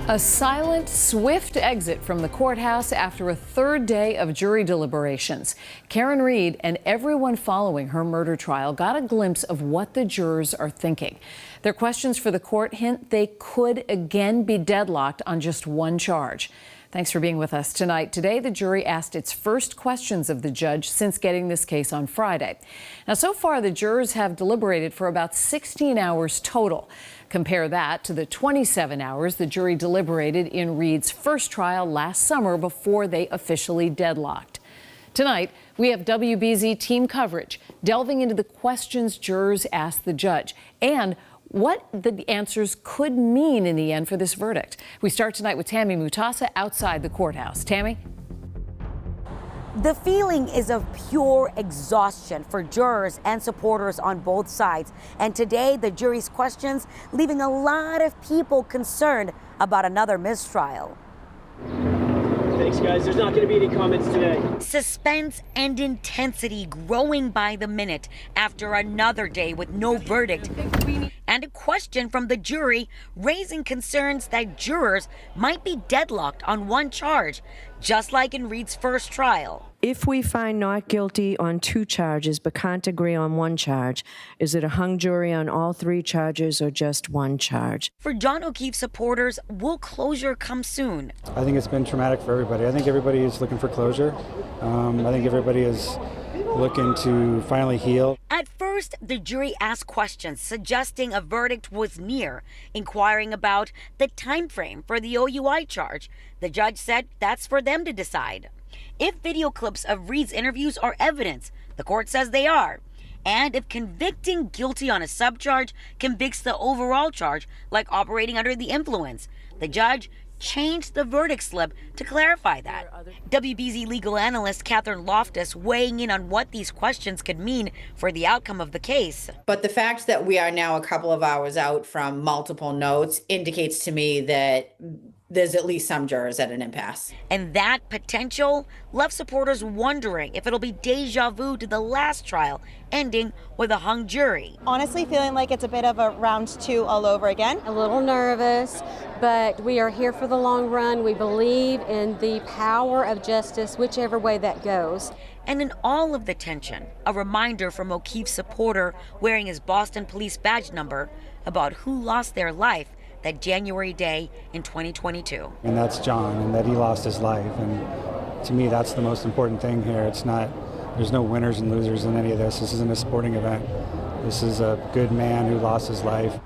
A silent, swift exit from the courthouse after a third day of jury deliberations. Karen Reed and everyone following her murder trial got a glimpse of what the jurors are thinking. Their questions for the court hint they could again be deadlocked on just one charge. Thanks for being with us tonight. Today, the jury asked its first questions of the judge since getting this case on Friday. Now, so far, the jurors have deliberated for about 16 hours total. Compare that to the 27 hours the jury deliberated in Reed's first trial last summer before they officially deadlocked. Tonight, we have WBZ team coverage delving into the questions jurors asked the judge and what the answers could mean in the end for this verdict. We start tonight with Tammy Mutasa outside the courthouse. Tammy? The feeling is of pure exhaustion for jurors and supporters on both sides. And today, the jury's questions leaving a lot of people concerned about another mistrial. Thanks, guys. There's not going to be any comments today. Suspense and intensity growing by the minute after another day with no verdict. And a question from the jury raising concerns that jurors might be deadlocked on one charge, just like in Reed's first trial. If we find not guilty on 2 charges but can't agree on 1 charge, is it a hung jury on all 3 charges or just 1 charge? For John O'Keefe supporters, will closure come soon? I think it's been traumatic for everybody. I think everybody is looking for closure. I think everybody is looking to finally heal. At first, the jury asked questions suggesting a verdict was near, inquiring about the time frame for the OUI charge. The judge said that's for them to decide. If video clips of Reed's interviews are evidence, the court says they are. And if convicting guilty on a subcharge convicts the overall charge, like operating under the influence, the judge changed the verdict slip to clarify that. WBZ legal analyst Catherine Loftus weighing in on what these questions could mean for the outcome of the case. But the fact that we are now a couple of hours out from multiple notes indicates to me that there's at least some jurors at an impasse. And that potential left supporters wondering if it'll be deja vu to the last trial, ending with a hung jury. Honestly, feeling like it's a bit of a round 2 all over again. A little nervous, but we are here for the long run. We believe in the power of justice, whichever way that goes. And in all of the tension, a reminder from O'Keefe's supporter wearing his Boston police badge number about who lost their life that January day in 2022. And that's John, and that he lost his life. And to me, that's the most important thing here. There's no winners and losers in any of this. This isn't a sporting event. This is a good man who lost his life.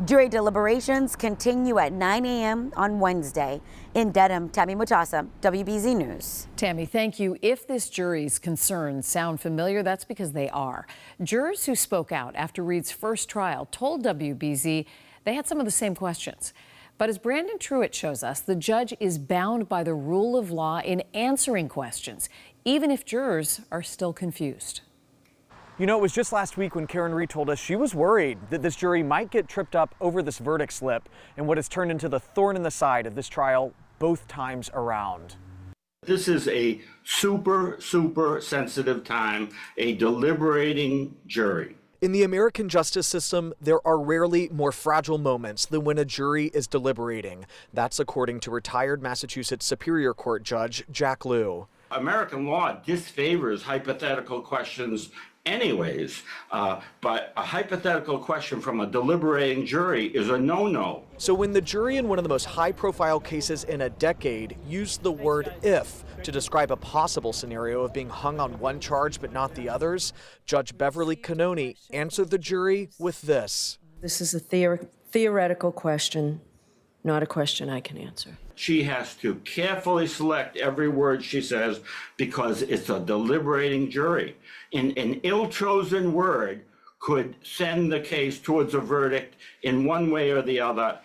Jury deliberations continue at 9 a.m. on Wednesday. In Dedham, Tammy Mutasa, WBZ News. Tammy, thank you. If this jury's concerns sound familiar, that's because they are. Jurors who spoke out after Reed's first trial told WBZ they had some of the same questions. But as Brandon Truitt shows us, the judge is bound by the rule of law in answering questions, even if jurors are still confused. You know, it was just last week when Karen Reed told us she was worried that this jury might get tripped up over this verdict slip and what has turned into the thorn in the side of this trial both times around. This is a super sensitive time, a deliberating jury. In the American justice system, there are rarely more fragile moments than when a jury is deliberating. That's according to retired Massachusetts Superior Court Judge Jack Lew. American law disfavors hypothetical questions anyways, but a hypothetical question from a deliberating jury is a no-no. So when the jury in one of the most high-profile cases in a decade used the word if to describe a possible scenario of being hung on one charge but not the others, Judge Beverly Cannoni answered the jury with this. This is a theoretical question, not a question I can answer. She has to carefully select every word she says because it's a deliberating jury. An ill-chosen word could send the case towards a verdict in one way or the other,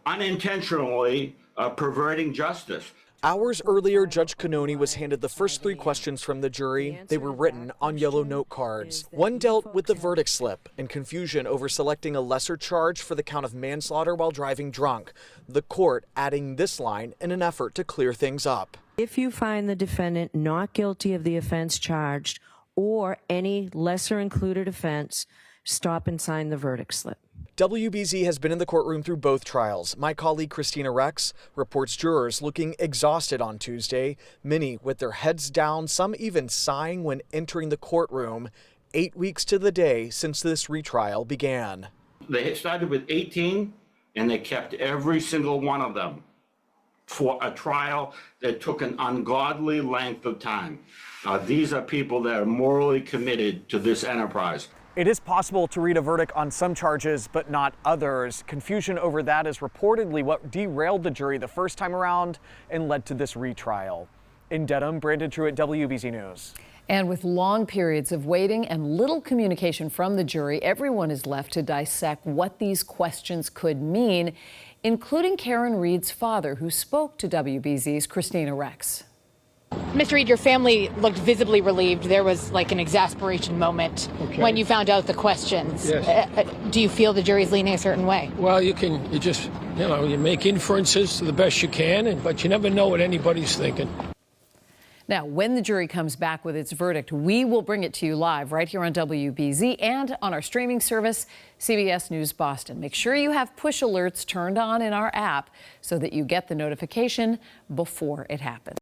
unintentionally perverting justice. Hours earlier, Judge Cannoni was handed the first 3 questions from the jury. They were written on yellow note cards. One dealt with the verdict slip and confusion over selecting a lesser charge for the count of manslaughter while driving drunk. The court adding this line in an effort to clear things up. If you find the defendant not guilty of the offense charged or any lesser included offense, stop and sign the verdict slip. WBZ has been in the courtroom through both trials. My colleague Christina Rex reports jurors looking exhausted on Tuesday, many with their heads down, some even sighing when entering the courtroom, 8 weeks to the day since this retrial began. They started with 18, and they kept every single one of them for a trial that took an ungodly length of time. These are people that are morally committed to this enterprise. It is possible to read a verdict on some charges, but not others. Confusion over that is reportedly what derailed the jury the first time around and led to this retrial. In Dedham, Brandon Truitt, WBZ News. And with long periods of waiting and little communication from the jury, everyone is left to dissect what these questions could mean, including Karen Reed's father, who spoke to WBZ's Christina Rex. Mr. Reed, your family looked visibly relieved. There was like an exasperation moment when you found out the questions. Yes. Do you feel the jury's leaning a certain way? Well, you make inferences to the best you can, but you never know what anybody's thinking. Now, when the jury comes back with its verdict, we will bring it to you live right here on WBZ and on our streaming service, CBS News Boston. Make sure you have push alerts turned on in our app so that you get the notification before it happens.